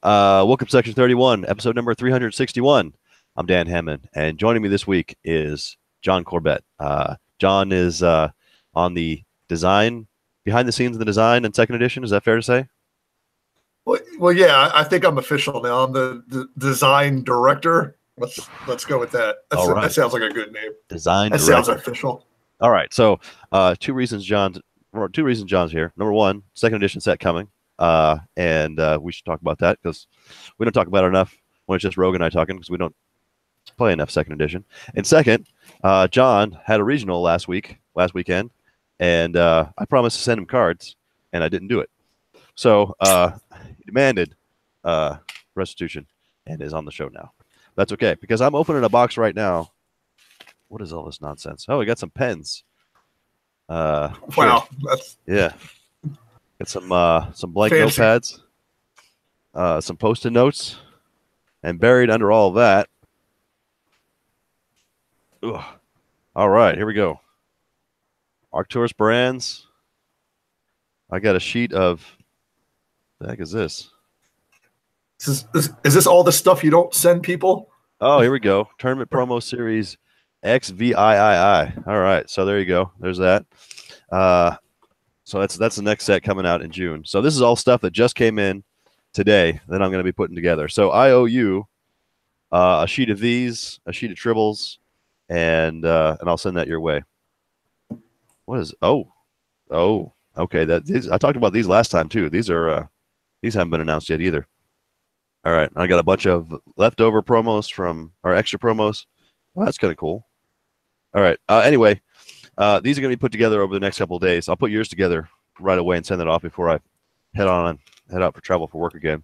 Welcome to Section 31, episode number 361. I'm Dan Hammond, and joining me this week is John Corbett. John is on the design, behind the scenes of the design and second edition. Is that fair to say? Well, yeah, I think I'm official now. I'm the design director. Let's go with that. All right. That sounds like a good name. Design That director. sounds official. All right. So, two reasons John's here. Number one, second edition set coming. And we should talk about that because we don't talk about it enough when it's just Rogue and I talking because we don't play enough second edition. And second, John had a regional last weekend, and I promised to send him cards, and I didn't do it. So he demanded restitution and is on the show now. That's okay because I'm opening a box right now. What is all this nonsense? Oh, we got some pens. Wow, yeah. Get some blank fancy notepads, some post-it notes, and buried under all of that. Ugh. All right, here we go. Arcturus brands. I got a sheet of. The heck is this? Is this all the stuff you don't send people? Oh, here we go. Tournament promo series XVIII. All right, so there you go. There's that. So that's the next set coming out in June. So this is all stuff that just came in today that I'm going to be putting together. So I owe you a sheet of these, a sheet of tribbles, and I'll send that your way. What is? Oh, okay. I talked about these last time too. These haven't been announced yet either. All right, I got a bunch of leftover promos from our extra promos. Well, that's kind of cool. All right. Anyway. These are going to be put together over the next couple of days. I'll put yours together right away and send it off before I head out for travel for work again.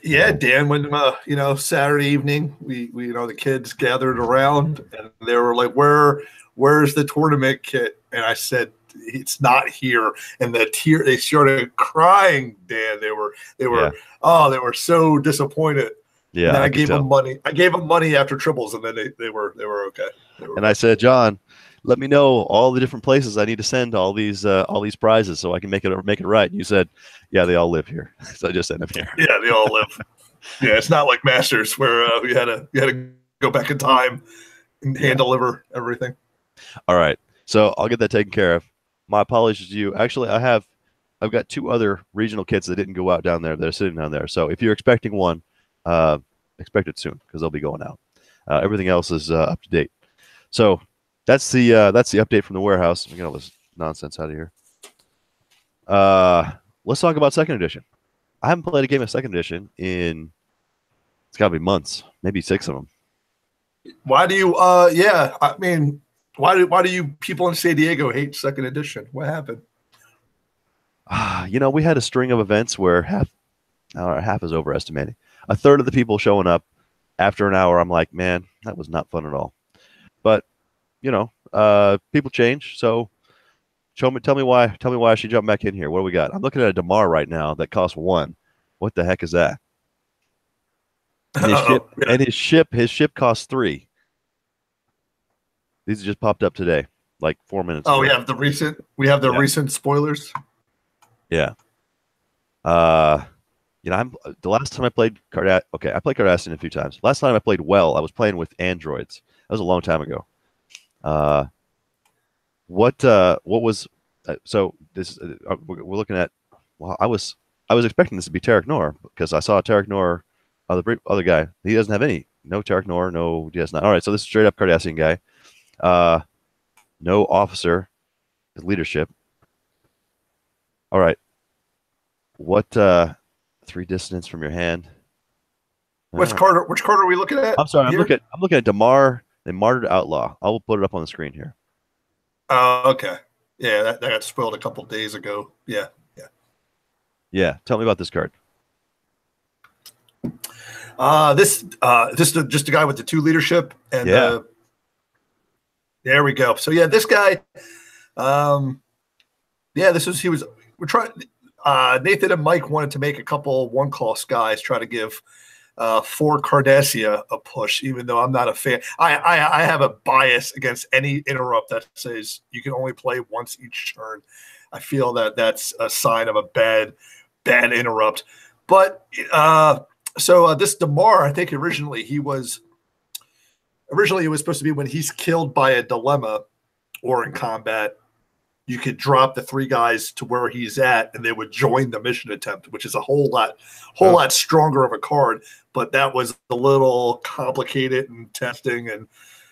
Yeah, Dan. When Saturday evening, we the kids gathered around and they were like, "Where's the tournament kit?" And I said, "It's not here." And they started crying. Dan, they were so disappointed. Yeah, and I gave them money. I gave them money after triples, and then they were okay. I said, John, let me know all the different places I need to send all these prizes so I can make it right. And you said, yeah, they all live here, so I just sent them here. Yeah, they all live. Yeah, it's not like Masters where you had to go back in time and hand deliver everything. All right, so I'll get that taken care of. My apologies to you. Actually, I've got two other regional kits that didn't go out down there that are sitting down there. So if you're expecting one, expect it soon because they'll be going out. Everything else is up to date. So that's the update from the warehouse. Let me get all this nonsense out of here. Let's talk about second edition. I haven't played a game of second edition in it's got to be months, maybe 6 of them. Why do you? Why do you people in San Diego hate second edition? What happened? We had a string of events where half is overestimating. A third of the people showing up after an hour, I'm like, man, that was not fun at all. But people change. So tell me why I should jump back in here. What do we got? I'm looking at a Damar right now that costs 1. What the heck is that? And his ship costs 3. These just popped up today, like 4 minutes ago. We have the recent spoilers. Yeah. I'm the last time I played I played Cardassian a few times. Last time I played I was playing with androids. That was a long time ago. What was so this we're looking at? Well, I was expecting this to be Tarek Noor because I saw Tarek Noor, the other guy. He doesn't have no Tarek Noor, no DS9. All right, so this is straight up Cardassian guy. No officer, leadership. All right, what 3 dissonance from your hand? Which card are we looking at? I'm sorry, I'm looking at Damar and Martyred Outlaw. I will put it up on the screen here. Okay. Yeah, that got spoiled a couple days ago. Yeah. Tell me about this card. This is just a guy with the 2 leadership and there we go. So yeah, this guy, we're trying. Nathan and Mike wanted to make a couple one-cost guys try to give for Cardassia a push, even though I'm not a fan. I have a bias against any interrupt that says you can only play once each turn. I feel that that's a sign of a bad interrupt. But this Damar, I think originally it was supposed to be when he's killed by a dilemma or in combat, you could drop the 3 guys to where he's at and they would join the mission attempt, which is a whole lot stronger of a card. But that was a little complicated in testing. And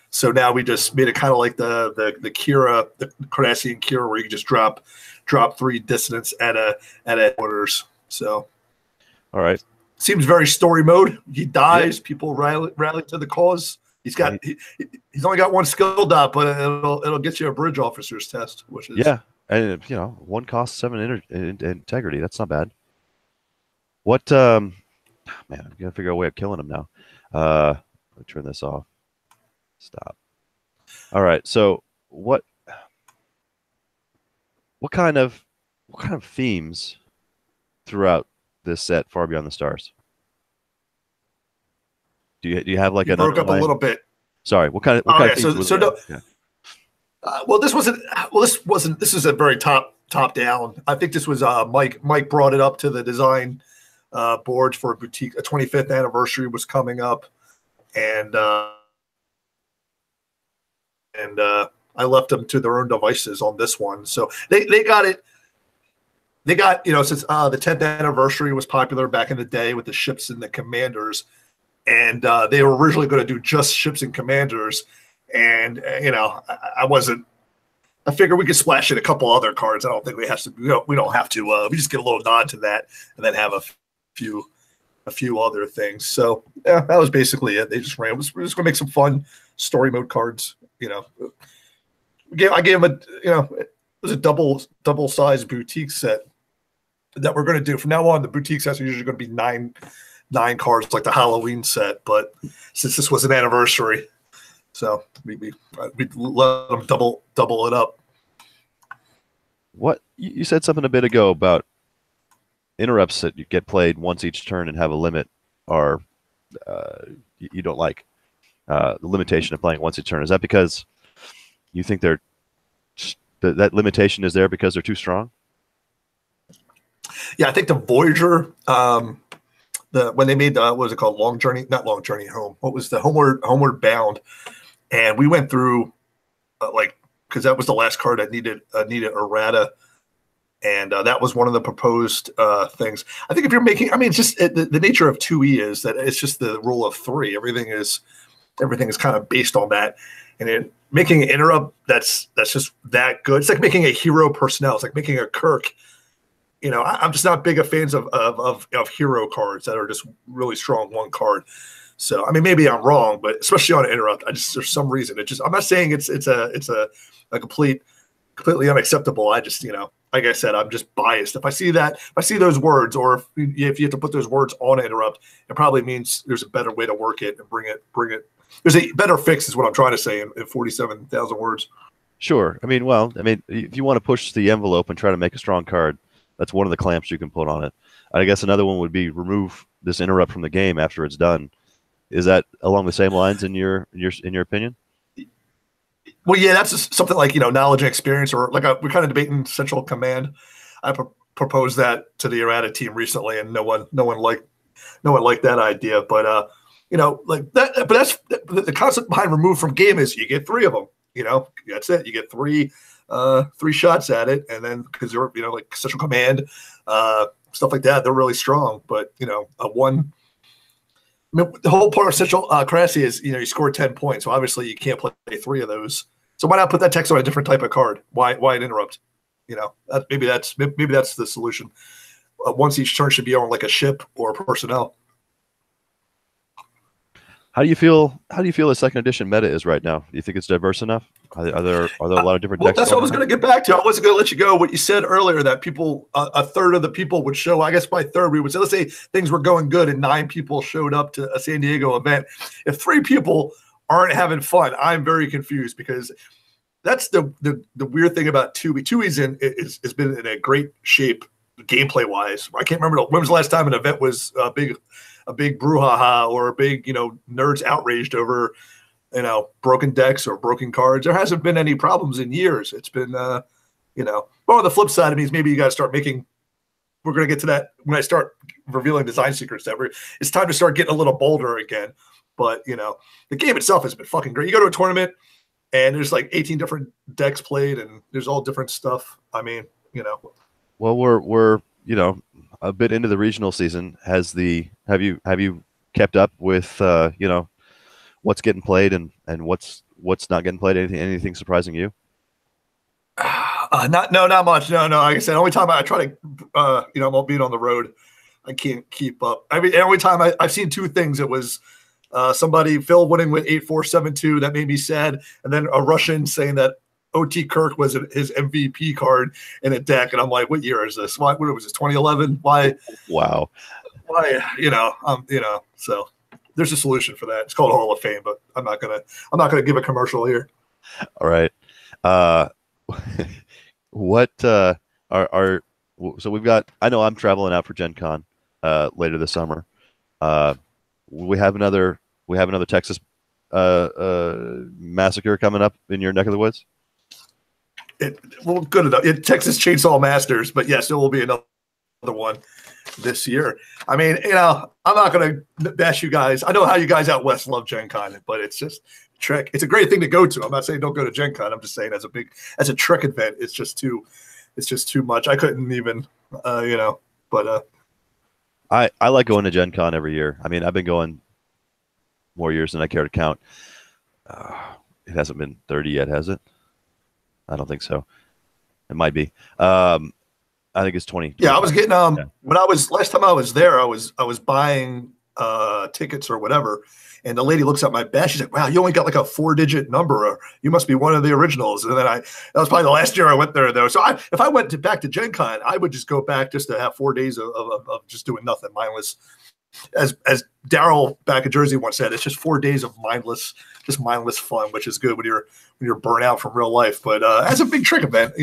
so now we just made it kind of like the Kira, the Cardassian Kira, where you can just drop 3 dissonance at a orders. So, all right. Seems very story mode. He dies, people rally to the cause. He's only got 1 skill dot, but it'll get you a bridge officer's test, which is and 1 cost 7 integrity. That's not bad. What man, I gotta figure out a way of killing him now. Let me turn this off. Stop. All right. So what kind of themes throughout this set, Far Beyond the Stars? Do you have like you broke up a little bit? Sorry, what kind of themes This is a very top down. I think this was Mike brought it up to the design boards for a boutique. A 25th anniversary was coming up, and I left them to their own devices on this one. So they got it. They got, since the 10th anniversary was popular back in the day with the ships and the commanders, and they were originally going to do just ships and commanders. And, I figured we could splash in a couple other cards. I don't think we don't have to, we just get a little nod to that and then have a few other things. So yeah, that was basically it. They just ran. We're just going to make some fun story mode cards. I gave them it was a double size boutique set that we're going to do from now on. The boutique sets are usually going to be nine cards, like the Halloween set. But since this was an anniversary, so we let them double it up. What you said something a bit ago about interrupts that you get played once each turn and have a limit, or you don't like the limitation of playing once each turn. Is that because you think that limitation is there because they're too strong? Yeah, I think the Voyager, when they made what was it called, not Long Journey Home. What was the Homeward Bound? And we went through because that was the last card that needed errata, and that was one of the proposed things. I think if you're making, it's just the nature of 2E is that it's just the rule of 3. Everything is kind of based on that, and then making an interrupt that's just that good. It's like making a hero personnel. It's like making a Kirk. I'm just not big fans of hero cards that are just really strong one card. So maybe I'm wrong, but especially on an interrupt, there's some reason I'm not saying it's a completely unacceptable. I just like I said, I'm just biased. If I see those words, or if you have to put those words on an interrupt, it probably means there's a better way to work it and bring it. There's a better fix, is what I'm trying to say in 47,000 words. Sure. If you want to push the envelope and try to make a strong card, that's one of the clamps you can put on it. I guess another one would be remove this interrupt from the game after it's done. Is that along the same lines in your opinion? Well, yeah, that's just something like knowledge and experience, or we're kind of debating Central Command. I proposed that to the errata team recently, and no one liked that idea. But like that. But that's the concept behind remove from game is you get 3 of them. That's it. You get 3 shots at it, and then because they're like Central Command, stuff like that, they're really strong. But a one. The whole part of Central Cardassian is you score 10 points, so obviously you can't play 3 of those. So why not put that text on a different type of card? Why an interrupt? Maybe that's the solution. Once each turn should be on like a ship or personnel. How do you feel the second edition meta is right now? Do you think it's diverse enough? Are there a lot of different decks? That's what I was going to get back to. I wasn't going to let you go. What you said earlier, that people, a third of the people would show. I guess by third, we would say, let's say things were going good and 9 people showed up to a San Diego event. If 3 people aren't having fun, I'm very confused, because that's the weird thing about 2E. 2E's has been in a great shape gameplay wise. I can't remember when was the last time an event was a big brouhaha or a big nerds outraged over broken decks or broken cards. There hasn't been any problems in years. It's been well, the flip side of me is maybe you got to start making we're going to get to that when I start revealing design secrets. It's time to start getting a little bolder again. But the game itself has been fucking great. You go to a tournament and there's like 18 different decks played, and there's all different stuff. I mean, Well, we're a bit into the regional season. Have you kept up with what's getting played and what's not getting played? Anything surprising you? Not much. No. Like I said, only time I try to, I'm being on the road, I can't keep up. I mean, every time I've seen two things. It was Phil winning with 8-4-7-2. That made me sad. And then a Russian saying that OT Kirk was his MVP card in a deck. And I'm like, what year is this? What was this, 2011? Why? Wow. Why, so there's a solution for that. It's called Hall of Fame, but I'm not gonna give a commercial here. All right. What so we've got, I know I'm traveling out for Gen Con later this summer. We have another Texas massacre coming up in your neck of the woods. Good enough. Texas Chainsaw Masters, but yes, there will be another one this year. I mean, I'm not going to bash you guys. I know how you guys out west love Gen Con, but it's just Trek. It's a great thing to go to. I'm not saying don't go to Gen Con. I'm just saying as a Trek event, it's just too much. I couldn't even, but I like going to Gen Con every year. I mean, I've been going more years than I care to count. It hasn't been 30 yet, has it? I don't think so. It might be. I think it's 20. Yeah, I was getting when last time I was there, I was buying tickets or whatever, and the lady looks at my badge. She's like, "Wow, you only got like a 4-digit number. Or you must be one of the originals." And then that was probably the last year I went there though. So if I went back to Gen Con, I would just go back just to have 4 days of just doing nothing, mindless. As Daryl back in Jersey once said, it's just 4 days of mindless fun, which is good when you're burnt out from real life. But as a big Trick event,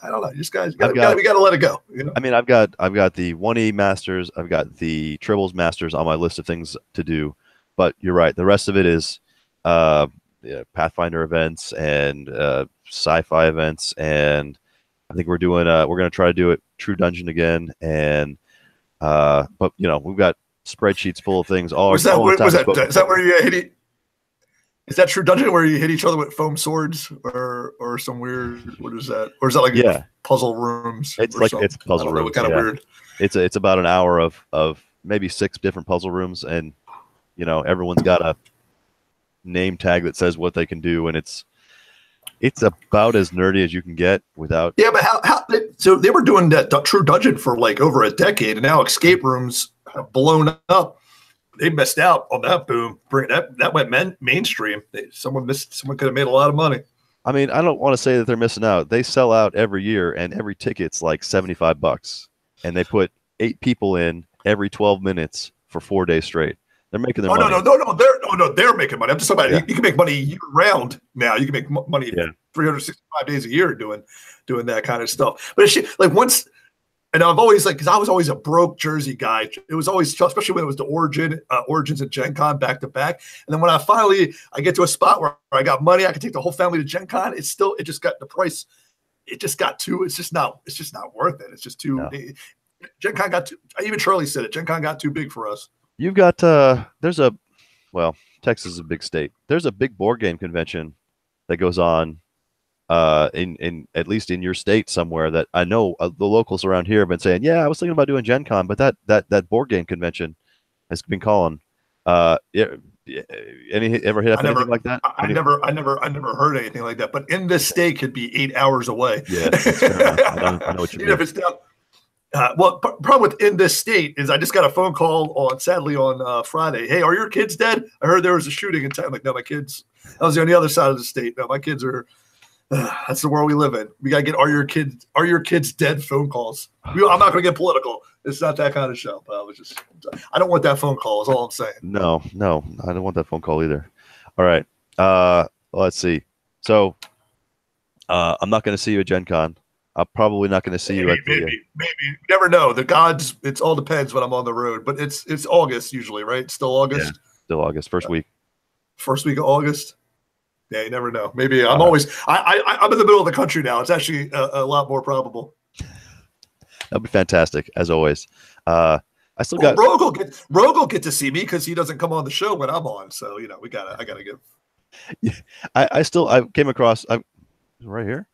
I don't know. You just guys, we got to let it go. I mean, I've got the 1E Masters, I've got the Tribbles Masters on my list of things to do. But you're right. The rest of it is Pathfinder events and sci-fi events, and I think we're going to try to do it True Dungeon again. And but we've got spreadsheets full of things. Is that where you hit? Is that True Dungeon where you hit each other with foam swords or some weird? What is that? Or is that like puzzle rooms? It's like it's puzzle rooms. Kind of weird. It's about an hour of maybe 6 different puzzle rooms, and everyone's got a name tag that says what they can do, and it's about as nerdy as you can get without. Yeah, but so they were doing that True Dungeon for like over a decade, and now escape rooms have blown up. They missed out on that boom. That went mainstream. Someone could have made a lot of money. I mean, I don't want to say that they're missing out. They sell out every year, and every ticket's like $75, and they put 8 people in every 12 minutes for 4 days straight. They're making their money. No, they're making money. I'm just talking about you can make money year round now. You can make money 365 days a year doing that kind of stuff. But once. And I've always because I was always a broke Jersey guy. It was always, especially when it was the Origins and Gen Con back to back. And then when I get to a spot where I got money, I can take the whole family to Gen Con. It just got the price. It's just not worth it. It's just too. No. Gen Con got too. Even Charlie said it. Gen Con got too big for us. You've got Texas is a big state. There's a big board game convention that goes on. In at least in your state somewhere that I know the locals around here have been saying, I was thinking about doing Gen Con, but that board game convention has been calling. Ever hit up anything like that? I never heard anything like that. But in this state could be 8 hours away. Yeah, I know what you mean. If it's down. Problem with in this state is I just got a phone call sadly on Friday. Hey, are your kids dead? I heard there was a shooting in town. Like, no, my kids. I was on the other side of the state. No, my kids are. That's the world we live in. We gotta get are your kids dead phone calls. I'm not gonna get political. It's not that kind of show. But I don't want that phone call. Is all I'm saying. No, I don't want that phone call either. All right. Let's see. So, I'm not gonna see you at Gen Con. I'm probably not gonna see you at maybe. You never know. The gods. It all depends when I'm on the road. But it's August usually, right? Still August. Yeah, still August. First week. First week of August. Yeah, you never know. Maybe I'm in the middle of the country now. It's actually a lot more probable. That'd be fantastic, as always. I still Well, got. Rogue will get to see me because he doesn't come on the show when I'm on. So I gotta give. Yeah, I came across. I right here.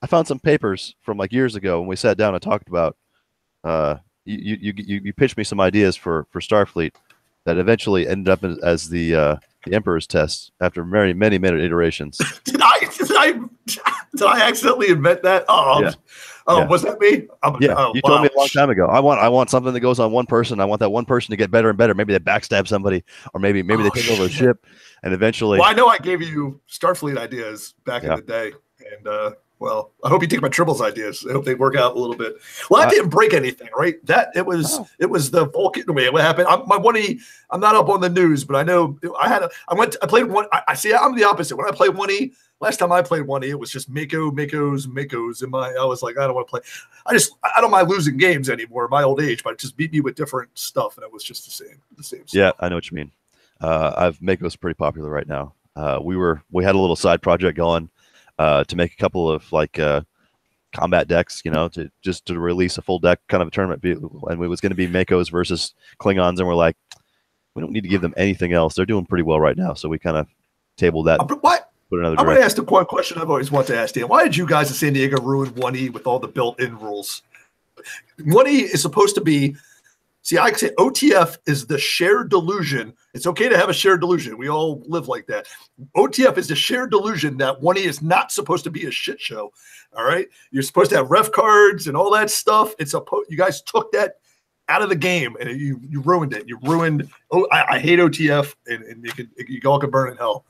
I found some papers from like years ago when we sat down and talked about. Uh, you pitched me some ideas for Starfleet that eventually ended up as the Emperor's test after many iterations. Did I accidentally invent that? Yeah, yeah. Was that me? Yeah, Oh you told me wow. a long time ago. I want something that goes on one person. I want that one person to get better and better. Maybe they backstab somebody, or maybe they Oh, take over a shit. ship, and eventually. Well, I know I gave you Starfleet ideas back in Yeah, the day, and well, I hope you take my triples ideas. I hope they work out a little bit. Well, I I, didn't break anything, right? That it was oh, the Vulcan. Wait, what happened? My 1E. I'm not up on the news, but I know I played one. I see. I'm the opposite. When I played 1E, last time I played 1E, it was just Makos. In my, I was like, I don't want to play. I don't mind losing games anymore. My old age, but it just beat me with different stuff, and it was just the same yeah, stuff. I know what you mean. I've Mako's pretty popular right now. We had a little side project going to make a couple of like combat decks, to release a full deck kind of a tournament, and it was going to be Mako's versus Klingons, and we're like, we don't need to give them anything else. They're doing pretty well right now, so we kind of tabled that. What? Put another I'm going to direction. ask the one question I've always wanted to ask Dan. Why did you guys in San Diego ruin 1E with all the built-in rules? 1E is supposed to be. See, I say OTF is the shared delusion. It's okay to have a shared delusion. We all live like that. OTF is the shared delusion that 1E is not supposed to be a shit show. All right, you're supposed to have ref cards and all that stuff. You guys took that out of the game and you ruined it. You ruined. Oh, I hate OTF, and you all can burn in hell.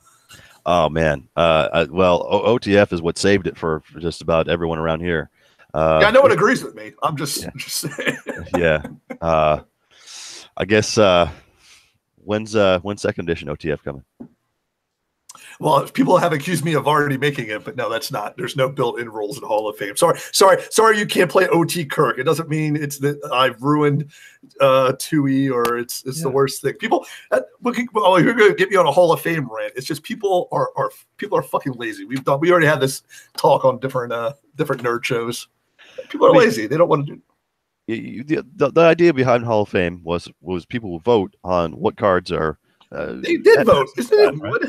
Oh man, well, OTF is what saved it for just about everyone around here. Yeah, no one agrees with me. I'm just saying. Yeah. I guess when's second edition OTF coming? Well, people have accused me of already making it, but no, that's not. There's no built-in rules in Hall of Fame. Sorry. You can't play OT Kirk. It doesn't mean it's that I've ruined 2E or it's the worst thing. People, you're going to get me on a Hall of Fame rant. It's just people are fucking lazy. We already had this talk on different nerd shows. People are lazy. They don't want to do. The idea behind Hall of Fame was people will vote on what cards are. They did vote. Right?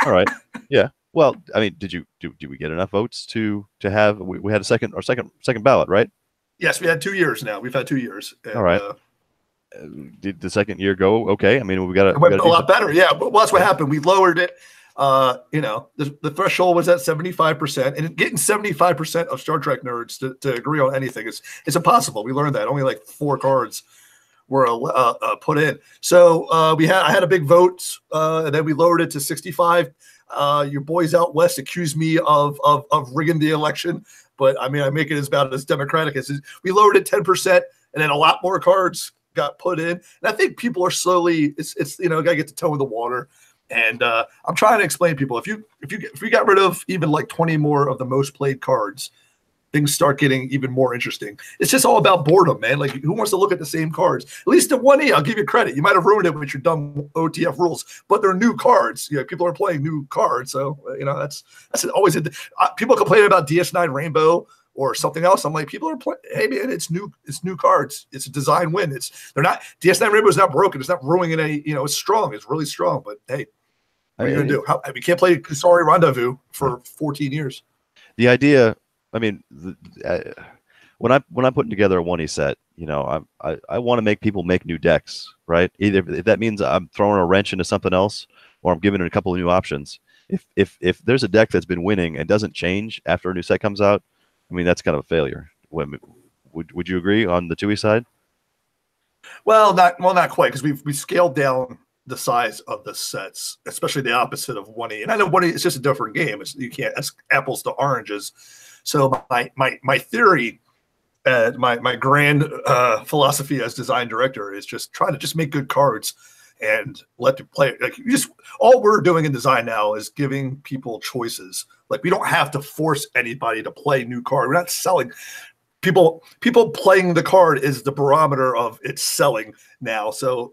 All right. Yeah. Well, I mean, did we get enough votes to have? We had our second ballot, right? Yes, we had 2 years now. We've had 2 years. And, all right. Did the second year go okay? I mean, it went a lot better. Yeah, but that's what happened. We lowered it. The threshold was at 75%, and getting 75% of Star Trek nerds to agree on anything is impossible. We learned that only like 4 cards were put in. So I had a big vote, and then we lowered it to 65. Your boys out west accused me of rigging the election, but I mean I make it about as democratic as we lowered it 10%, and then a lot more cards got put in. And I think people are slowly. It's gotta get the toe in the water. And I'm trying to explain to people if you got rid of even like 20 more of the most played cards, things start getting even more interesting. It's just all about boredom, man. Like who wants to look at the same cards? At least in 1E, I'll give you credit. You might have ruined it with your dumb OTF rules, but they're new cards. People are playing new cards, so that's always people complain about DS9 Rainbow or something else. I'm like, people are playing. Hey man, it's new cards. It's a design win. They're not DS9 Rainbow is not broken. It's not ruining any. It's strong. It's really strong. But hey, what are you gonna do? We can't play Kusari Rendezvous for 14 years. The idea. I mean, when I'm putting together a 1E set, I want to make people make new decks, right? Either if that means I'm throwing a wrench into something else, or I'm giving it a couple of new options. If there's a deck that's been winning and doesn't change after a new set comes out, I mean that's kind of a failure. Would you agree on the 2E side? Well, not quite, because we scaled down the size of the sets, especially the opposite of 1E. And I know 1E is just a different game. That's apples to oranges. So my theory, my grand philosophy as design director is just try to just make good cards and let the player all we're doing in design now is giving people choices. Like we don't have to force anybody to play new card. We're not selling. People playing the card is the barometer of its selling now. So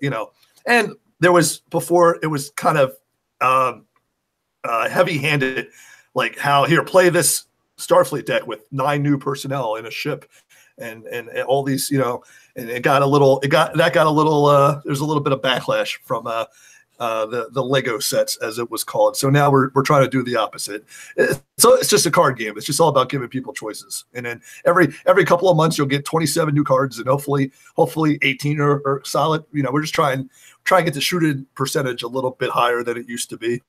and there was before it was kind of heavy-handed, like how here play this Starfleet deck with 9 new personnel in a ship, and all these, and it got a little there's a little bit of backlash from the Lego sets, as it was called. So now we're trying to do the opposite. So it's just a card game. It's just all about giving people choices. And then every couple of months you'll get 27 new cards, and hopefully 18 are solid. We're just trying to get the shooting percentage a little bit higher than it used to be.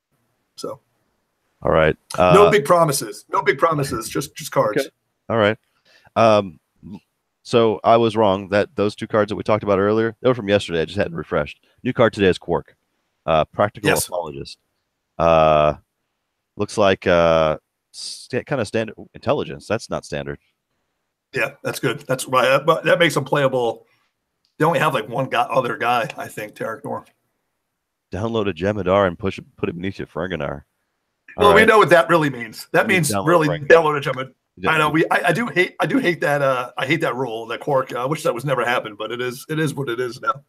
So, all right. No big promises. No big promises. Just cards. Okay. All right. So I was wrong that those two cards that we talked about earlier, they were from yesterday. I just hadn't refreshed. New card today is Quark. Practical Apologist. Looks like kind of standard intelligence. That's not standard. Yeah, that's good. That's right. But that makes them playable. They only have like one other guy, I think, Tarek Nor. Download a Jemadar and put it beneath your Ferganar. Well, we know what that really means. That means really download a Jemadar. I know. I do hate that. I hate that rule, that Quark. I wish that was never happened, but it is what it is now.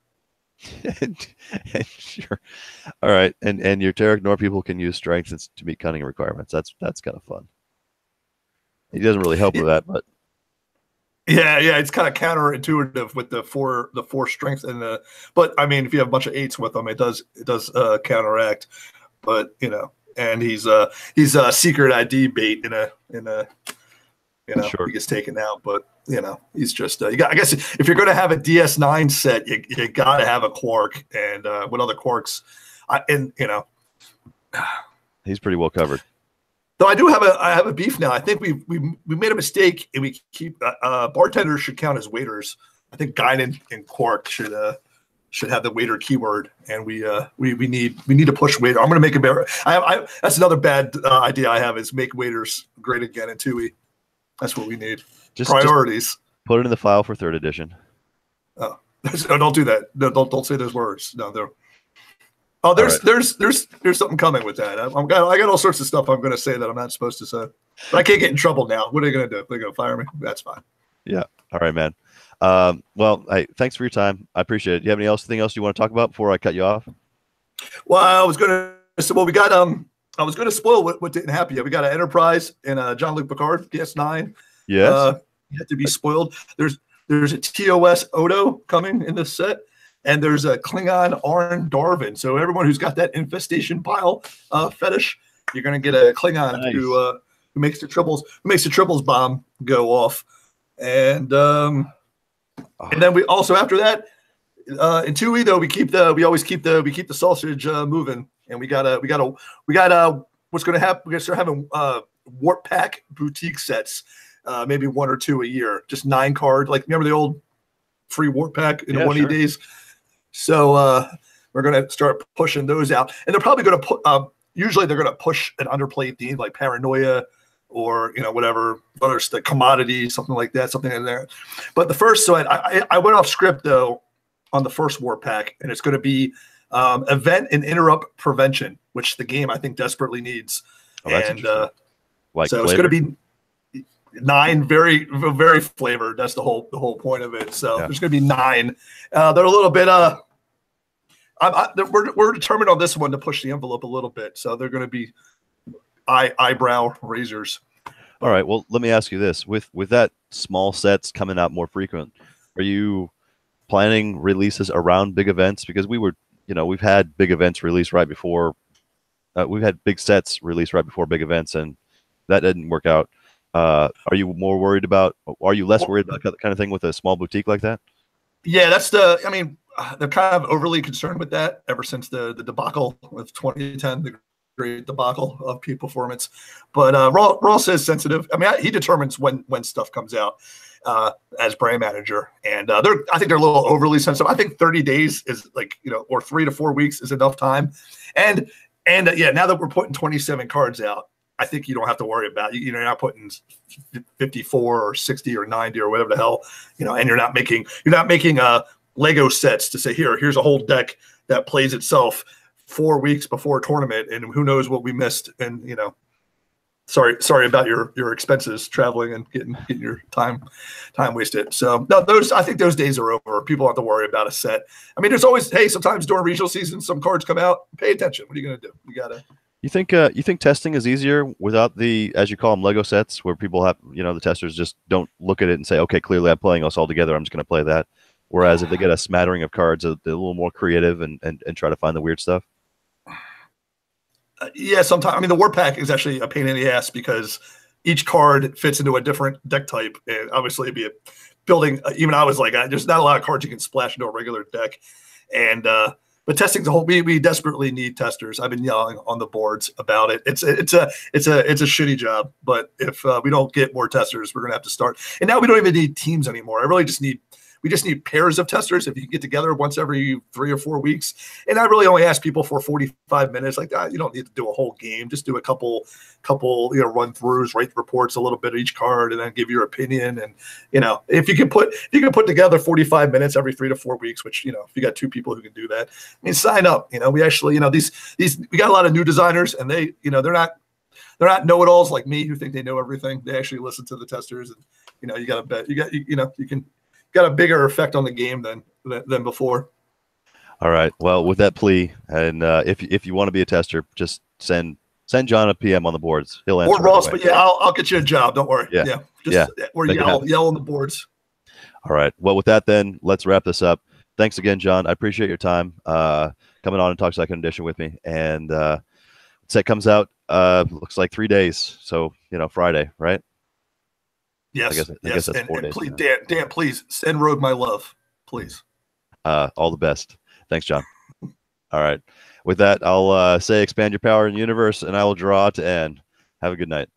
Sure. All right, and your Tarek Nor people can use strengths to meet cunning requirements. That's kind of fun. He doesn't really help with that, but yeah, it's kind of counterintuitive with the four strength but I mean, if you have a bunch of 8s with them, it does counteract. But and he's a secret ID bait in a sure. He gets taken out, but he's just I guess if you're going to have a DS9 set, you got to have a Quark, and with other Quarks, he's pretty well covered. Though I have a beef now. I think we made a mistake, and we keep bartenders should count as waiters. I think Guinan and Quark should have the waiter keyword, and we need to push waiter. I'm going to make a better. That's another bad idea I have, is make waiters great again in 2E. That's what we need. Priorities. Just put it in the file for 3rd edition. Oh, no, don't do that. No, don't say those words. No, there's something coming with that. I got all sorts of stuff I'm going to say that I'm not supposed to say. But I can't get in trouble now. What are they going to do? They're going to fire me? That's fine. Yeah. All right, man. Well, hey, thanks for your time. I appreciate it. Do you have anything else you want to talk about before I cut you off? Well, I was going to spoil what didn't happen yet. We got an Enterprise and Jean-Luc Picard, DS9. Yes. You had to be spoiled. There's a TOS Odo coming in this set, and there's a Klingon Arn Darvin. So everyone who's got that infestation pile fetish, you're going to get a Klingon who makes the triples bomb go off. And then we also, after that, in 2E though, we always keep the sausage moving, and we got what's going to happen? We're going to start having Warp Pack boutique sets, maybe 1 or 2 a year, just 9 card. Like, remember the old free Warp Pack in the 1E days? So we're going to start pushing those out, and they're probably going to put. Usually they're going to push an underplay theme like Paranoia, or whatever other commodity, something like that, something in there. But the first, so I went off script though on the first Warp Pack, and it's going to be event and interrupt prevention, which the game I think desperately needs. Oh, that's and so flavor? It's going to be 9, very very flavored. That's the whole point of it. So there's going to be 9. They're a little bit we're determined on this one to push the envelope a little bit. So they're going to be eyebrow raisers. All right. Well, let me ask you this: with that small sets coming out more frequent, are you planning releases around big events? Because we've had big events released right before. We've had big sets released right before big events, and that didn't work out. Are you less worried about that kind of thing with a small boutique like that? Yeah, they're kind of overly concerned with that ever since the debacle with 2010, the great debacle of peak performance. But Ross is sensitive. He determines when stuff comes out as brand manager, and I think they're a little overly sensitive. I think 30 days is or 3 to 4 weeks is enough time. And now that we're putting 27 cards out, I think you don't have to worry about you're not putting 54 or 60 or 90 or whatever the hell, and you're not making Lego sets to say here's a whole deck that plays itself 4 weeks before a tournament, and who knows what we missed. And sorry about your expenses traveling and getting your time wasted. So no, I think those days are over. People don't have to worry about a set. There's always, sometimes during regional season some cards come out. Pay attention. What are you going to do? You gotta You think testing is easier without the, as you call them, Lego sets, where people have, the testers just don't look at it and say, okay, clearly I'm playing us all together, I'm just going to play that. Whereas if they get a smattering of cards, they're a little more creative and try to find the weird stuff. Yeah, sometimes. I mean, the war pack is actually a pain in the ass because each card fits into a different deck type, and obviously it'd be a building. Even I was like, there's not a lot of cards you can splash into a regular deck, and but testing's a whole. We desperately need testers. I've been yelling on the boards about it. It's a shitty job, but if we don't get more testers, we're gonna have to start. And now we don't even need teams anymore. We just need pairs of testers. If you get together once every 3 or 4 weeks, and I really only ask people for 45 minutes. Like you don't need to do a whole game. Just do a couple run throughs, rate reports, a little bit of each card, and then give your opinion. And if you can put together 45 minutes every 3 to 4 weeks, which if you got 2 people who can do that, I mean, sign up. We actually these we got a lot of new designers, and they they're not know-it-alls like me who think they know everything. They actually listen to the testers, and you got to bet you can got a bigger effect on the game than before. All right. Well, with that plea, and if you want to be a tester, just send John a PM on the boards. He'll answer. Or Ross, but yeah, I'll get you a job. Don't worry. Yeah. Or yell on the boards. All right. Well, with that, then let's wrap this up. Thanks again, John. I appreciate your time coming on and talk second edition with me. And set comes out looks like 3 days. So Friday, right? Yes. I guess that's 4 days. Please, Dan, please send Rogue my love, please. All the best. Thanks, John. All right. With that, I'll say expand your power in the universe, and I will draw to end. Have a good night.